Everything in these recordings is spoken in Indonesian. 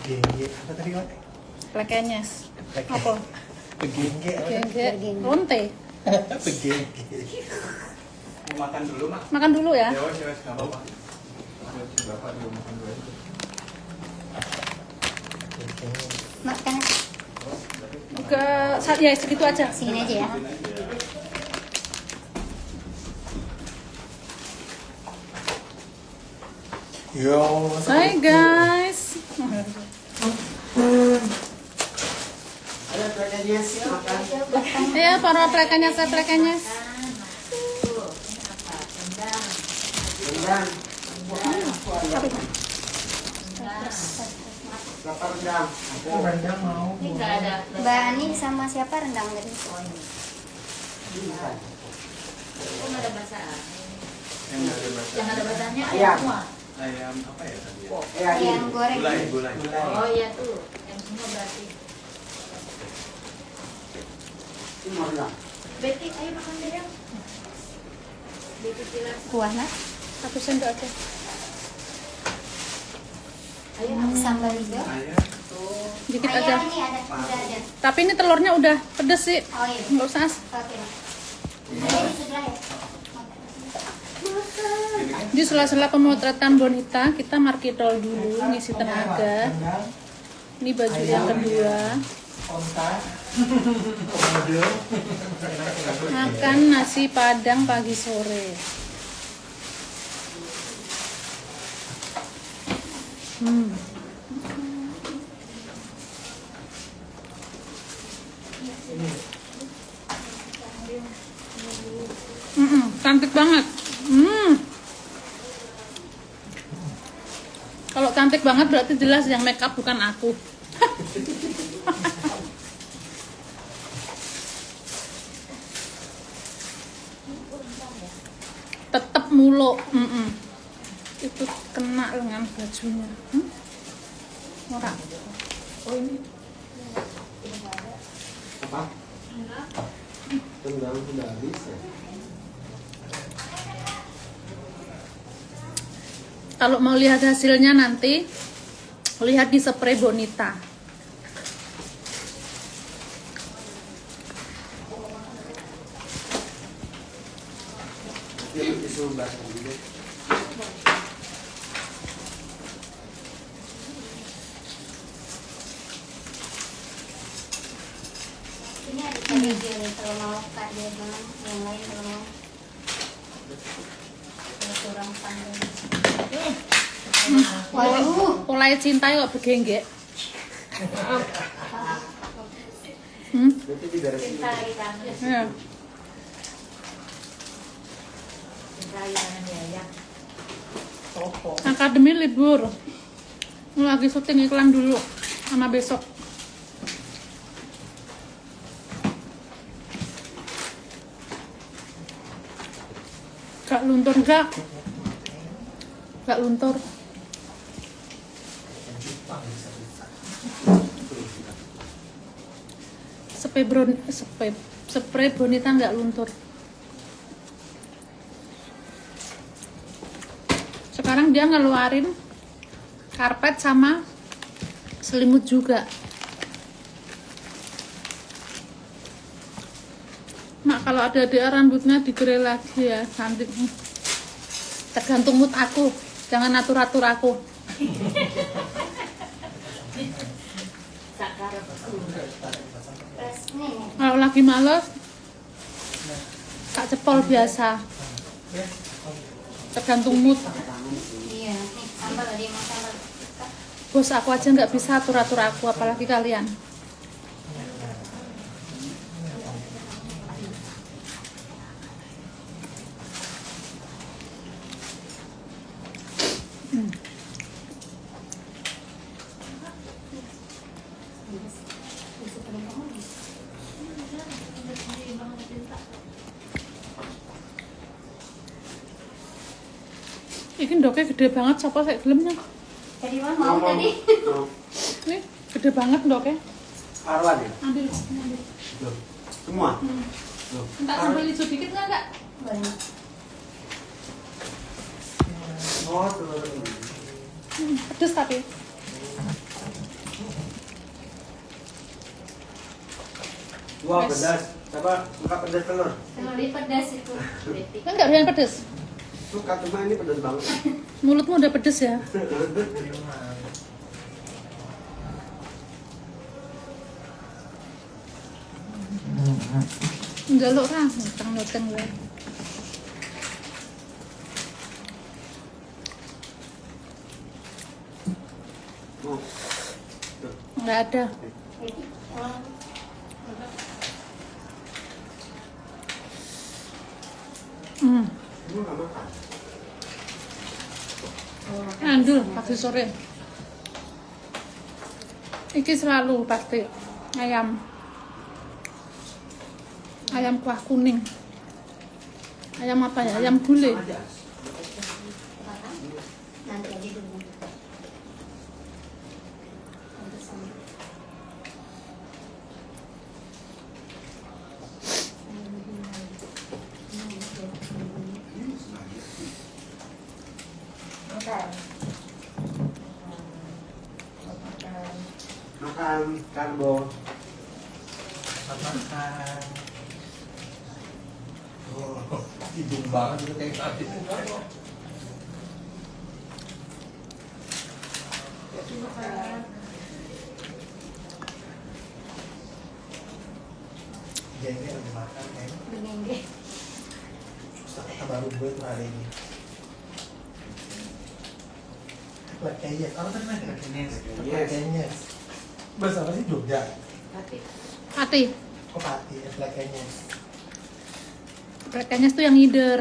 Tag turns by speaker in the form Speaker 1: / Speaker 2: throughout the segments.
Speaker 1: Begengge. Apa tadi kawan?
Speaker 2: Plekenyes. Apa?
Speaker 1: Begengge.
Speaker 2: Begengge. Lonte.
Speaker 1: Begengge.
Speaker 3: Mau makan dulu, Mak?
Speaker 2: Makan dulu ya.
Speaker 3: Ya, wes, nggak apa-apa. Bapak dulu makan dulu.
Speaker 4: Makan
Speaker 2: Ke ya segitu aja.
Speaker 4: sini aja ya.
Speaker 1: Yo.
Speaker 2: Hai guys.
Speaker 1: Ada plekennya sih makan.
Speaker 2: Ya para plekenyes.
Speaker 1: Rendang. Lapar rendang. Aku rendang mau.
Speaker 4: Mbak Ani sama siapa rendang tadi?
Speaker 5: Yang ada bahannya
Speaker 1: Ayam.
Speaker 5: semua.
Speaker 3: Ayam apa ya tadi ya?
Speaker 4: Ayam goreng.
Speaker 3: Gulai.
Speaker 5: Oh iya tuh, yang semua berarti.
Speaker 1: Ini mau rendang.
Speaker 5: Betty, ayo makan deh. Betty silas.
Speaker 4: Kuah nak?
Speaker 2: 1 sendok aja.
Speaker 5: Ayo makan.
Speaker 4: Sambal hijau.
Speaker 3: Ayam.
Speaker 5: Tuh.
Speaker 2: Dikit aja.
Speaker 4: Ayam ini ada, udah ada.
Speaker 2: Tapi ini telurnya udah pedes sih.
Speaker 4: Oh iya.
Speaker 2: Nggak usah.
Speaker 4: Oke. Ini sudah ya.
Speaker 2: Di sela-sela pemotretan Bonita, kita marketol dulu, ngisi tenaga.
Speaker 1: Rendang.
Speaker 2: Ini baju yang kedua.
Speaker 1: Onta. Komodo.
Speaker 2: Makan nasi padang pagi sore. Cantik banget. Kalau cantik banget berarti jelas yang make up bukan aku. Tetep mulu. Itu kena dengan bajunya. Ora.
Speaker 5: Oh ini.
Speaker 1: Apa? Rendang sudah habis ya.
Speaker 2: Kalau mau lihat hasilnya nanti lihat di spray Bonita.
Speaker 1: Ini disuruh basah dulu.
Speaker 4: Ini ada cabai hijau nih kalau mau Kak dia bilang yang lain kalau mau. Kalau kurang pandai. Waduh.
Speaker 2: Mulai cinta kok begengge.
Speaker 1: Berarti diberesin.
Speaker 5: Cinta lagi kangen.
Speaker 2: Ya.
Speaker 5: Cinta lagi kangen ya.
Speaker 2: Akademi libur. Lagi syuting iklan dulu sama besok. Gak luntur gak? Gak luntur. Spray Bonita nggak luntur. Sekarang dia ngeluarin karpet sama selimut juga. Mak, kalau ada rambutnya digere lagi ya, cantik. Tergantung mood aku, jangan atur-atur aku.
Speaker 5: Sakar betul.
Speaker 4: Terus nih.
Speaker 2: Kalau lagi males, tak cepol biasa. Tergantung mood.
Speaker 4: Iya, nih sambal ada yang mau sambal.
Speaker 2: Bos aku aja nggak bisa atur-atur aku, apalagi kalian. Ini doknya gede banget, siapa saya gelemnya?
Speaker 4: Tadi mau tadi.
Speaker 2: Nih, gede banget doknya.
Speaker 1: Arwan ya?
Speaker 2: Ambil.
Speaker 1: Loh, semua? Loh,
Speaker 2: Minta sambal hijau dikit nggak?
Speaker 4: Boleh.
Speaker 1: oh, telur ini.
Speaker 2: Pedes tapi.
Speaker 1: Wah,
Speaker 2: Yes.
Speaker 1: pedas. Coba buka pedas telur.
Speaker 4: Telur pedas itu. Betty.
Speaker 2: Kan nggak doyan pedes.
Speaker 1: Suka cuma ini pedas banget.
Speaker 2: Mulutmu udah pedes ya. Njaluk kan, ngutang-ngutang gue.
Speaker 1: Oh.
Speaker 2: Nggak ada.
Speaker 4: Betty. Oh.
Speaker 1: Ini nggak makan.
Speaker 2: Andul pagi sore. Iki selalu pasti ayam. Ayam kuah kuning. Ayam apa ya? Ayam gulai.
Speaker 1: Aja.
Speaker 4: Makan. Nanti aja dulu. Nanti sama.
Speaker 1: Makan karbo.
Speaker 3: Makan. Oh, hidung banget itu kayak tadi.
Speaker 6: Jadi lagi makan kan.
Speaker 4: Begini.
Speaker 6: Kata baru gue tuh hari ini. Lekenya, apa tadi namanya? Lekenya. Bahasa apa sih Jogja?
Speaker 4: Tapi
Speaker 2: Hati.
Speaker 6: Kok pati? Lekenya.
Speaker 2: Rekannya itu yang ngider.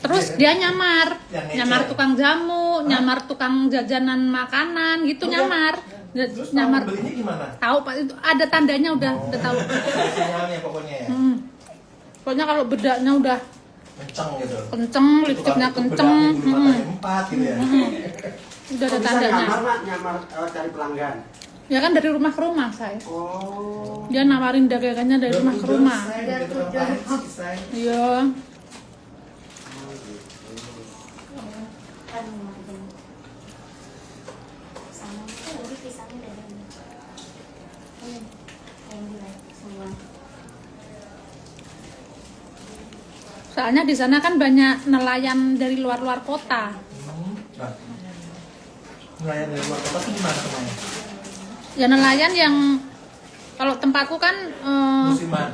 Speaker 2: Terus dia nyamar.
Speaker 6: Yang ngecer.
Speaker 2: Nyamar tukang jamu, nyamar tukang jajanan makanan gitu
Speaker 6: Udah.
Speaker 2: nyamar.
Speaker 6: Terus
Speaker 2: Nyamar.
Speaker 6: kamu belinya gimana?
Speaker 2: Tahu Pak itu ada tandanya udah tahu.
Speaker 6: Sinyalnya pokoknya ya.
Speaker 2: Pokoknya kalau bedaknya udah
Speaker 6: Kenceng gitu.
Speaker 2: kenceng, lipstiknya kenceng,
Speaker 6: Bedaknya 4 gitu ya.
Speaker 2: udah ada
Speaker 1: Kok bisa
Speaker 2: tandanya.
Speaker 1: nyamar, Mak? Nyamar cari pelanggan.
Speaker 2: Ya kan dari rumah ke rumah saya.
Speaker 1: Oh.
Speaker 2: Dia nawarin dagangannya dari rumah ke rumah. Iya.
Speaker 4: kan lumayan. Sama itu lagi pisangnya dari ini. Yang dua semua.
Speaker 2: Soalnya di sana kan banyak nelayan dari luar-luar kota.
Speaker 6: Nah, nelayan dari luar kota tuh gimana temannya?
Speaker 2: Ya nelayan yang kalau tempatku kan
Speaker 6: Musiman.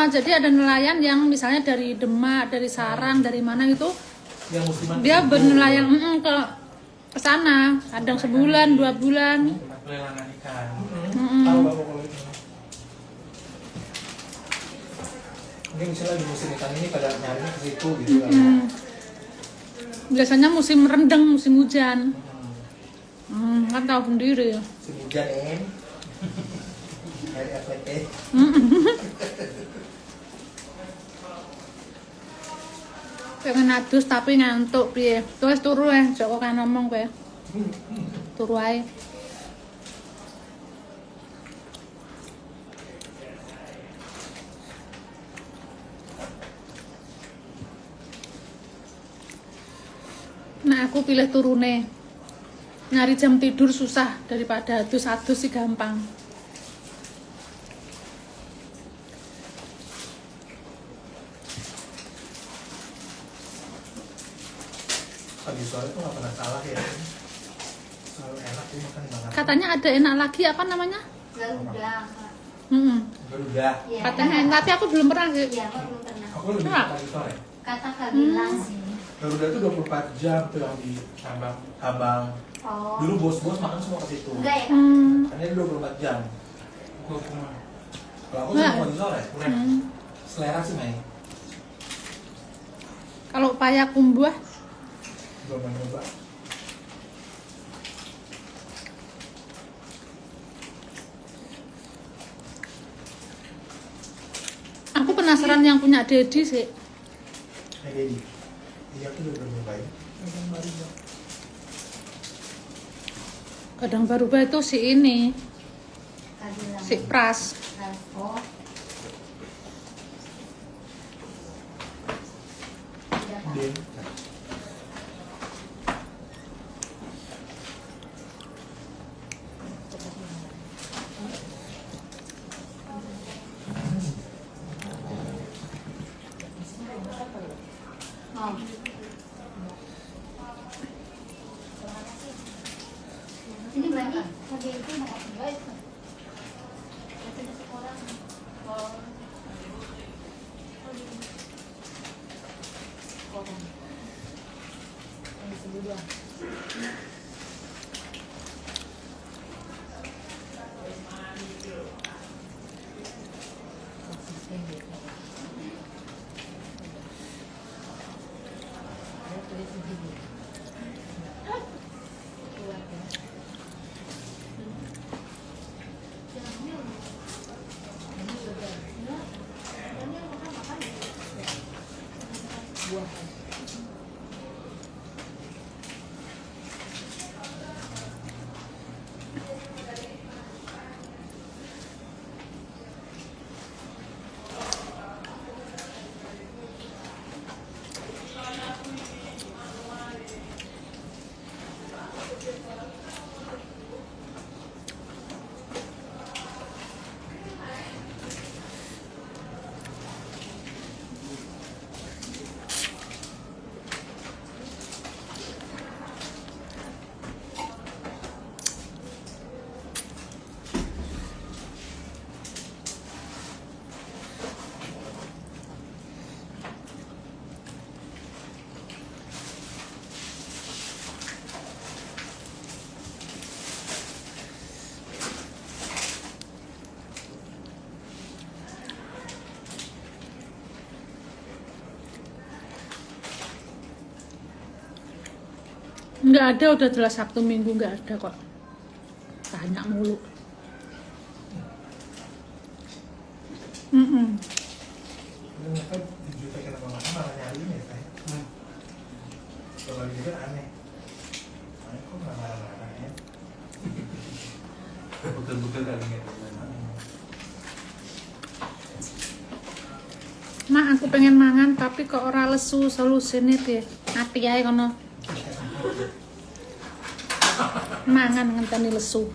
Speaker 2: jadi ada nelayan yang misalnya dari Demak, dari Sarang, dari mana gitu,
Speaker 6: Yang musiman.
Speaker 2: dia bernelayan ke sana, kadang sebulan, 2 bulan.
Speaker 3: Pelelangan ikan.
Speaker 6: Tahu bapak kalau itu. Mungkin misalnya di musim ikan ini pada nyarinya ke situ gitu kan.
Speaker 2: Biasanya musim rendeng, musim hujan. Kan tahu sendiri.
Speaker 6: Musim hujan dari FPT.
Speaker 2: Pengen adus tapi ngantuk piye. Terus turu Joko kan ngomong kowe. Turu ae. Nah, aku pilih turune. Nyari jam tidur susah daripada adus-adus sih gampang.
Speaker 6: Pagi sore tuh nggak pernah salah ya. Selalu enak tuh makan banget.
Speaker 2: Katanya ada enak lagi apa namanya?
Speaker 4: Garuda.
Speaker 6: Garuda.
Speaker 4: Iya.
Speaker 2: Katanya enak, tapi aku belum pernah sih.
Speaker 4: Iya, aku belum pernah.
Speaker 6: Aku lebih
Speaker 2: Nah.
Speaker 6: suka pagi sore.
Speaker 4: Kata Kak bilang sih.
Speaker 6: Garuda tuh 24 jam tuh yang di
Speaker 3: Sabang.
Speaker 6: Abang.
Speaker 4: Oh.
Speaker 6: Dulu bos-bos makan semua ke situ.
Speaker 4: Enggak ya?
Speaker 6: Kan dia 24 jam.
Speaker 3: Gua cuma
Speaker 6: Kalau aku
Speaker 2: Nggak.
Speaker 6: cuma pagi sore. Selera sih main.
Speaker 2: Kalau payakumbuh
Speaker 6: Belum pernah nyoba.
Speaker 2: aku penasaran yang punya Dedi sih.
Speaker 6: Jadi, iya aku udah pernah nyobain. Yang baru ya.
Speaker 2: Kadang baru itu si ini,
Speaker 4: Kak bilang.
Speaker 2: si Pras.
Speaker 4: Oh. Udah, Pak.
Speaker 6: Din.
Speaker 4: tadi itu mau guys. Itu sekolah. Oh. Orang. Ini sebelum.
Speaker 2: Nggak ada, udah jelas Sabtu Minggu nggak ada kok. Tanya mulu.
Speaker 6: Kenapa dijutekin sama mama malah nyariin ya teh? Kalau lagi kan aneh. Aneh kok nggak marah-marah ya?
Speaker 3: Betul-betul kali nggak.
Speaker 2: Mak, aku pengen mangan tapi kok ora lesu solusine piye? Ati ae kono. Mangan ngenteni lesu.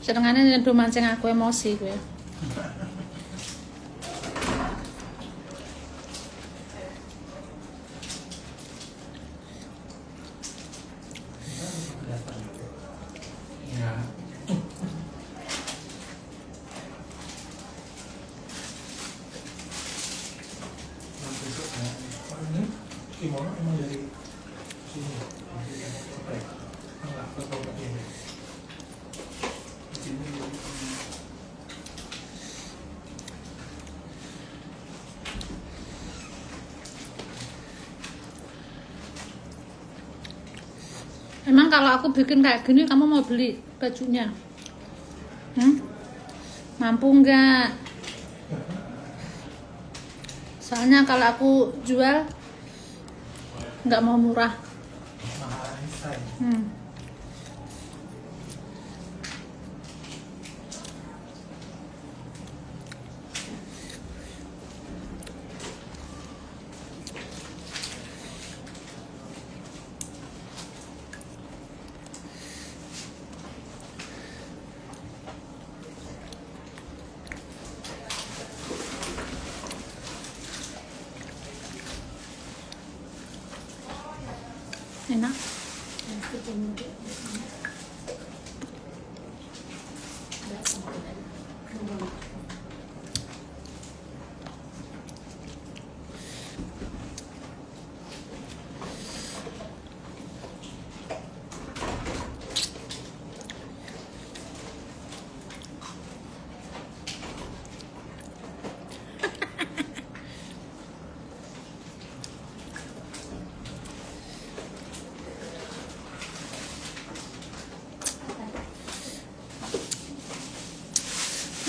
Speaker 2: Senengane yen do mancing aku emosi kowe.
Speaker 3: Ya.
Speaker 6: Orang ini kimono emang dari sini. Apa ya? Enggak, tahu pakai ini. Di sini.
Speaker 2: Emang kalau aku bikin kayak gini kamu mau beli bajunya? Mampu nggak? Soalnya kalau aku jual nggak mau murah.
Speaker 6: Mahalan saya.
Speaker 2: Enak.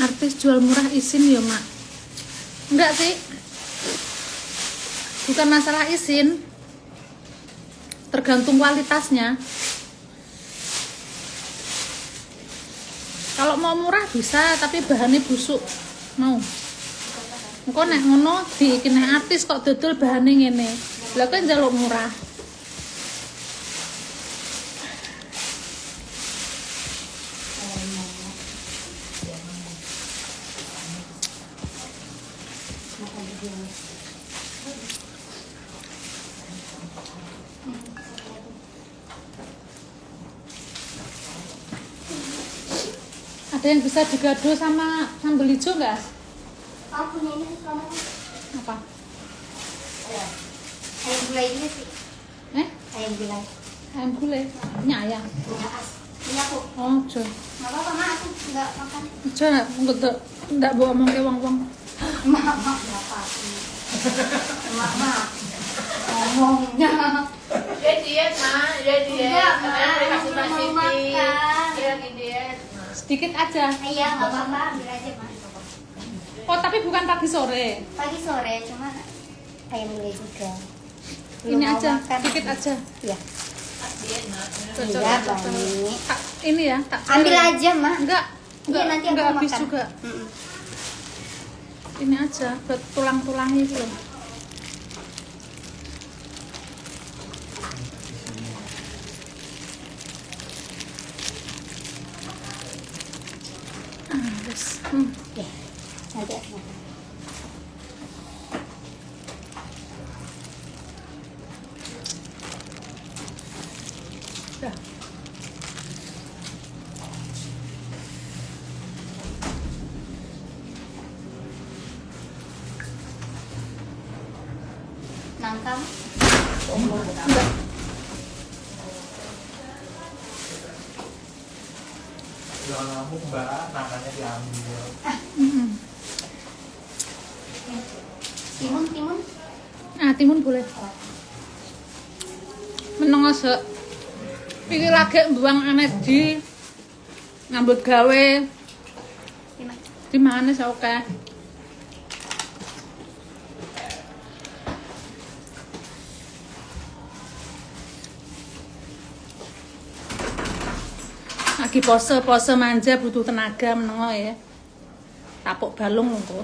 Speaker 2: Artis jual murah izin ya mak? Enggak sih, bukan masalah izin, tergantung kualitasnya. Kalau mau murah bisa, tapi bahannya busuk. Mau engko nek ngono diikine artis kok dodol bahane ngene, lha kok njaluk murah. Ada yang bisa digado sama sambal hijau nggak?
Speaker 4: Kamu punya ini kamu
Speaker 2: Apa?
Speaker 4: ayam gulai ini sih. Ayam gulai.
Speaker 2: Ayam gulai? Ini ayam.
Speaker 4: Ini aku.
Speaker 2: Oh, jo.
Speaker 4: Nggak apa-apa, mak, aku nggak makan.
Speaker 2: Jo, nggak bawa omong ke wong-wong.
Speaker 4: Mak, nggak apa-apa. Mak. Ngomongnya.
Speaker 5: Dia diet, Ma. Dia diet.
Speaker 4: Enggak, Ma.
Speaker 5: Karena kasih
Speaker 4: Aku mau
Speaker 5: Pak Siti.
Speaker 4: makan.
Speaker 5: Dia lagi diet.
Speaker 2: Sedikit aja.
Speaker 4: Iya, nggak apa-apa, ambil aja, Mak.
Speaker 2: Oh, tapi bukan pagi sore.
Speaker 4: Pagi sore, cuma ayam gulai juga. Belum
Speaker 2: Ini
Speaker 4: mau
Speaker 2: aja,
Speaker 4: makan.
Speaker 2: sedikit aja.
Speaker 4: Iya.
Speaker 5: Diet, Ma.
Speaker 2: Cocok,
Speaker 4: Iya,
Speaker 2: cocok.
Speaker 4: Bani.
Speaker 2: Tak, ini ya, tak
Speaker 4: Ambil aja, Mak.
Speaker 2: Enggak,
Speaker 4: Iya, nanti aku
Speaker 2: enggak habis
Speaker 4: makan.
Speaker 2: juga.
Speaker 4: Mm-mm.
Speaker 2: Ini aja buat tulang-tulangnya itu loh. Wes.
Speaker 4: Ya, nanti aku makan.
Speaker 2: Dah.
Speaker 4: Nangka.
Speaker 2: Enggak.
Speaker 6: Jangan ngamuk mbak, nangkanya diambil.
Speaker 4: Timun.
Speaker 2: Timun boleh. Meneng se iki lagi mbuang energi ngambut gawe
Speaker 4: Lima.
Speaker 2: di mana sih oke. Lagi pose manja butuh tenaga menengo ya. Tapuk balung engko.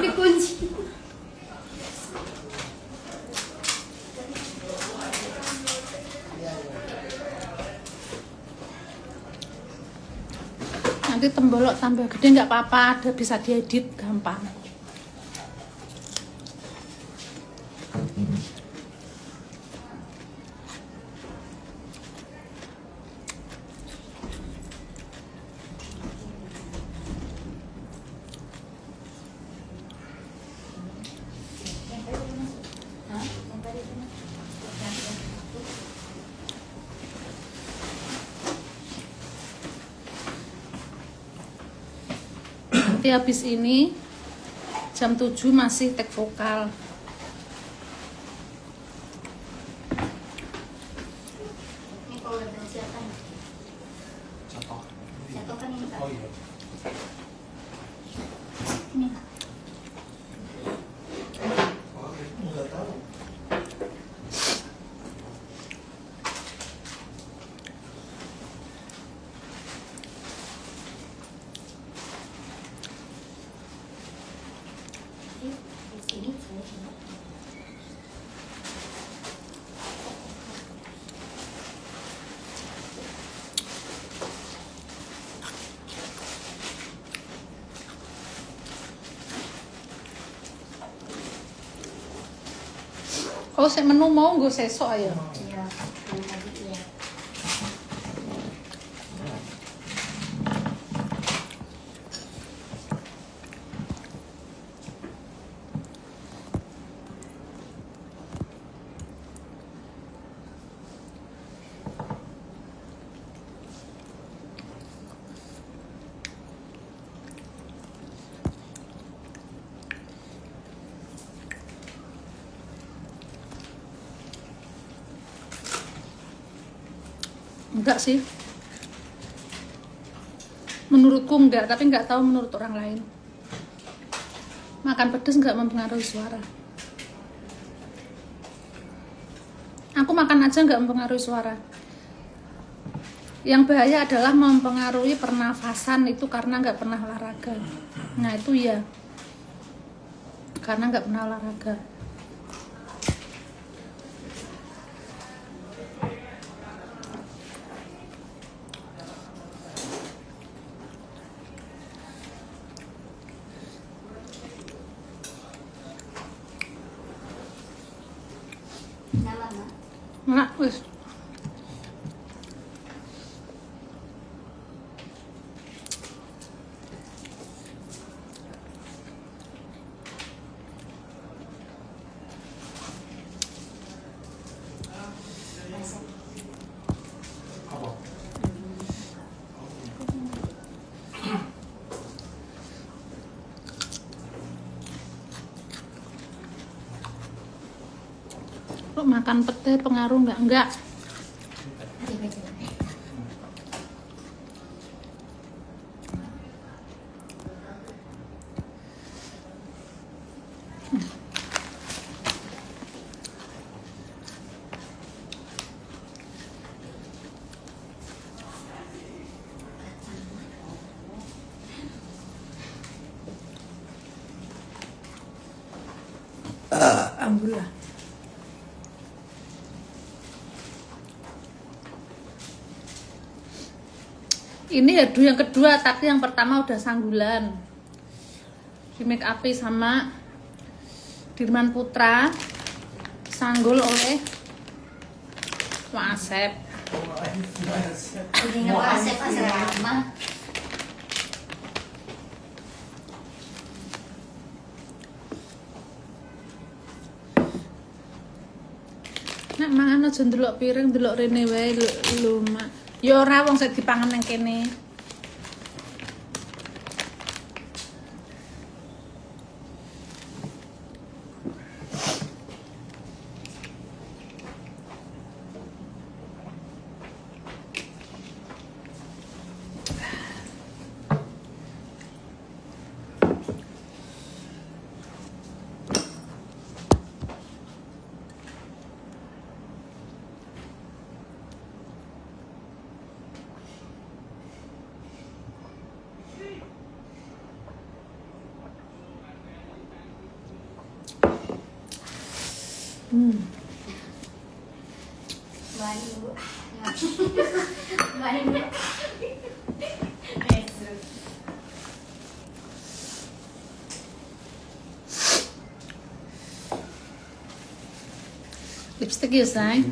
Speaker 4: Dikunci.
Speaker 2: Nanti tembolok tambah gede nggak apa-apa, ada bisa diedit gampang. Nanti habis ini jam 7 masih take vokal.
Speaker 4: Ini kalau udah siapa nih?
Speaker 6: Contoh.
Speaker 4: Jatuh kan ini, Kak.
Speaker 6: Oh iya.
Speaker 4: Ini, Kak.
Speaker 6: Oke, nggak tahu.
Speaker 4: Di sini saya coba.
Speaker 2: Oh, saya menu mau gue sesok aja.
Speaker 4: Iya, yang tadi iya.
Speaker 2: Enggak sih. Menurutku enggak, tapi enggak tahu menurut orang lain. Makan pedas enggak mempengaruhi suara. Aku makan aja enggak mempengaruhi suara. Yang bahaya adalah mempengaruhi pernafasan itu karena enggak pernah olahraga. Nah itu ya. Karena enggak pernah olahraga. Enggak, wis.
Speaker 6: Apa?
Speaker 2: Lu makan pete pengaruh enggak? Enggak. Alhamdulillah. Ini headu yang kedua, tapi yang pertama udah Sanggulan. Di make up sama Dirman Putra, sanggul oleh Wasep.
Speaker 4: Jadi nggak asep asrama.
Speaker 2: Nek mangan aja ndelok piring, ndelok rene wae lho, Mak. Ya ora wong sing dipangan nang kene.
Speaker 4: Bani bu. Bani bu.
Speaker 2: Lipstick ya, sayang.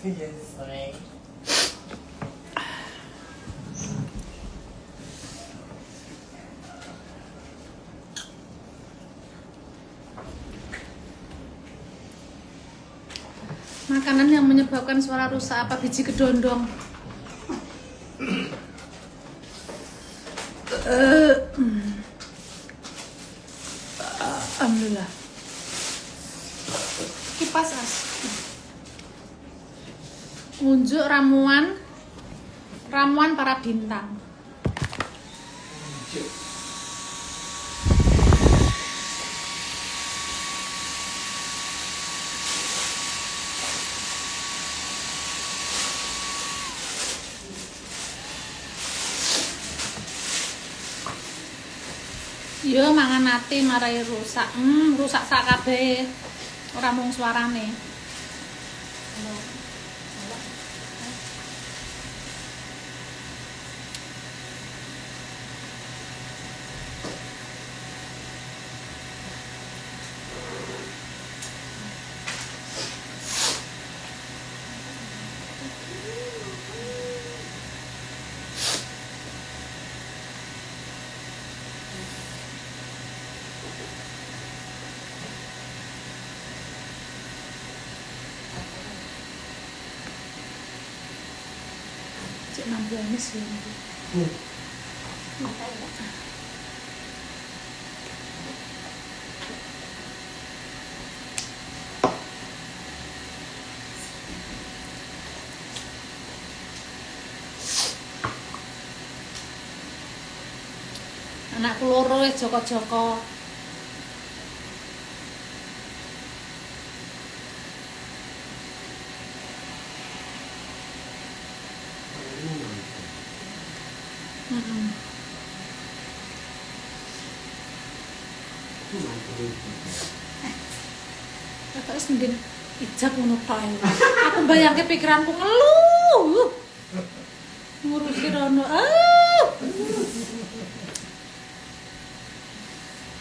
Speaker 6: Yes, sayang.
Speaker 2: Makanan yang menyebabkan suara rusak apa biji kedondong? Alhamdulillah. Kipas as. Unjuk ramuan para bintang. Yo mangan ati marai rusak. Rusak sak kabeh. Ora mung suarane. Cek 6 sih. Anakku loro Joko-Joko. Kakak sendiri ijab ngono tok. Aku bayangke pikiranku ngeluh. Ngurusi rono.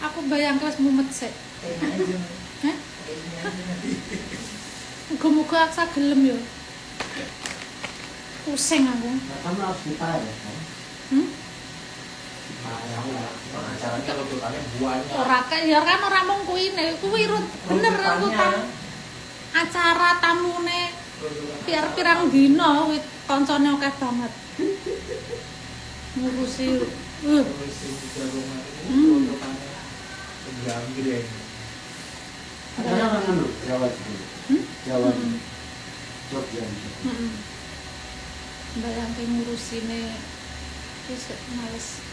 Speaker 2: Aku bayangke wis mumet sik. Hah? Engko Muga-muga aksa gelem yo. Pusing aku.
Speaker 1: Nah, kamu harus dipakai ya kan? Nah, aku lah.
Speaker 3: Acaranya runtutannya buahnya.
Speaker 2: Ora ya kan ora mung kuine, kuwi bener runtutan acara tamune pirang dina kuwi koncone akeh banget. Ngurusi
Speaker 3: Terus yang tiga rumah ini runtutannya segambring.
Speaker 1: Ada orang anu Jawa dulu. Jawa Jogja.
Speaker 2: Bayangke ngurusine wis males.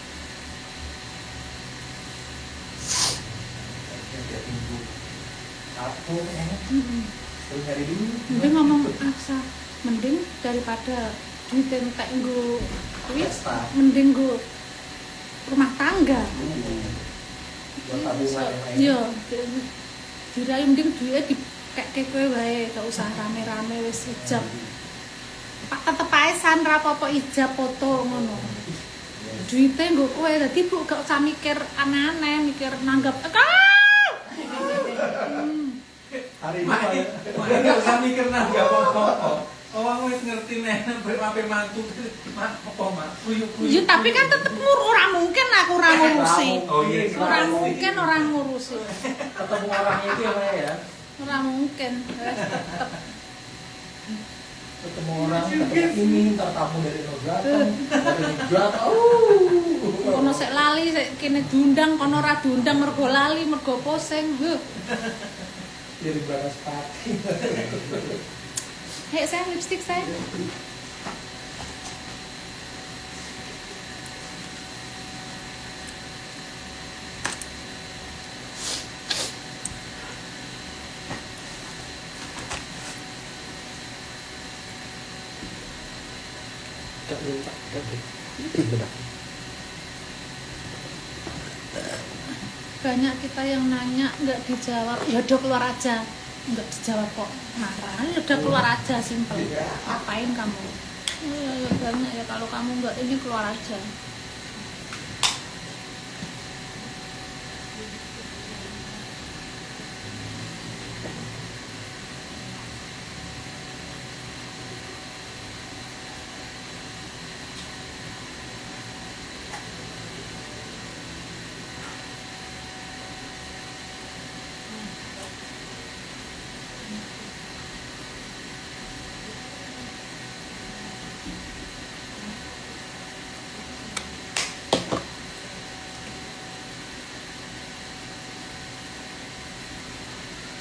Speaker 3: Dia tinggu aku terus nyari dulu.
Speaker 2: Mending ngomong aksa, mending daripada duit entek nggo kuwi mending nggo rumah tangga.
Speaker 3: Buat tabungan yang lain.
Speaker 2: Iya, dirayu mending duitnya dikek kowe wae, gak usah rame-rame wis ijab. Pak tetep ae san ra apa-apa ijab foto ngono. Duite nggo kowe dadi Bu gak usah mikir aneh-aneh, mikir nanggap.
Speaker 6: Hari ini
Speaker 3: Mak enggak usah mikir nah enggak apa-apa. Oh, aku wis ngerti nek mape mantu apa mak.
Speaker 2: Iya, tapi kan tetep ora mungkin aku ora ngurusi.
Speaker 3: Oh iya,
Speaker 2: Ora mungkin ora ngurusi.
Speaker 3: ketemu orangnya itu ya.
Speaker 2: Ora mungkin. Tetep
Speaker 6: ketemu orang, ketemu ini, ntar tamu dari Nogatan, dari Nogatan,
Speaker 2: kono sik lali, sik kene diundang, kono ora diundang mergo lali, mergo pusing.
Speaker 6: dari Banaspati.
Speaker 2: Hei, saya lipstick saya. Banyak kita yang nanya nggak dijawab, ya udah keluar aja. Nggak dijawab kok marah, ya udah keluar aja, simpel. Ngapain kamu? Ya banyak ya, kalau kamu nggak ini keluar aja.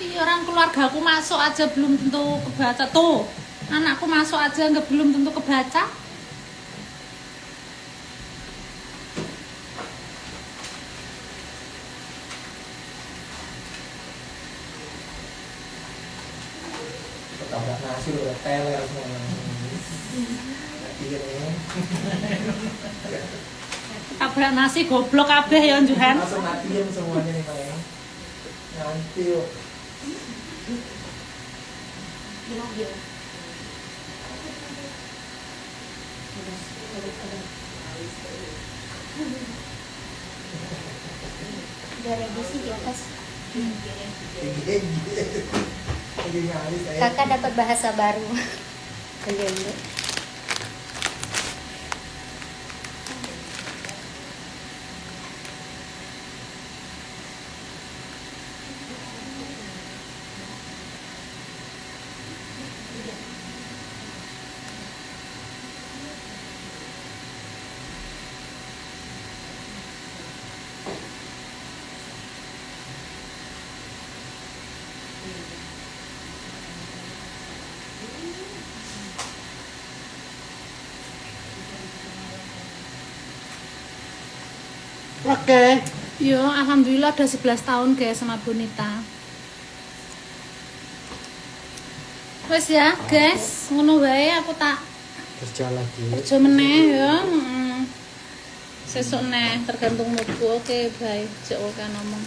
Speaker 2: Iya, orang keluarga aku masuk aja belum tentu kebaca. Tuh, anakku masuk aja nggak belum tentu kebaca.
Speaker 6: Ketabrak nasi udah teler semua. Iya nih.
Speaker 2: Tabrak nasi goblok kabeh ya Johan.
Speaker 6: Langsung matiin semuanya nih Pak. Nanti yuk.
Speaker 4: Di mobil. Udah ready sih di atas.
Speaker 6: Lagi ngalis saya.
Speaker 4: Kakak dapat bahasa baru. Dulu.
Speaker 1: Oke.
Speaker 2: Yo, alhamdulillah udah 11 tahun guys sama Bonita. Wes ya, guys, ngono wae aku tak
Speaker 1: Kerja lagi.
Speaker 2: kerja meneh ya. Sesuk neh tergantung moodku. Oke, bye. Jek kan ngomong.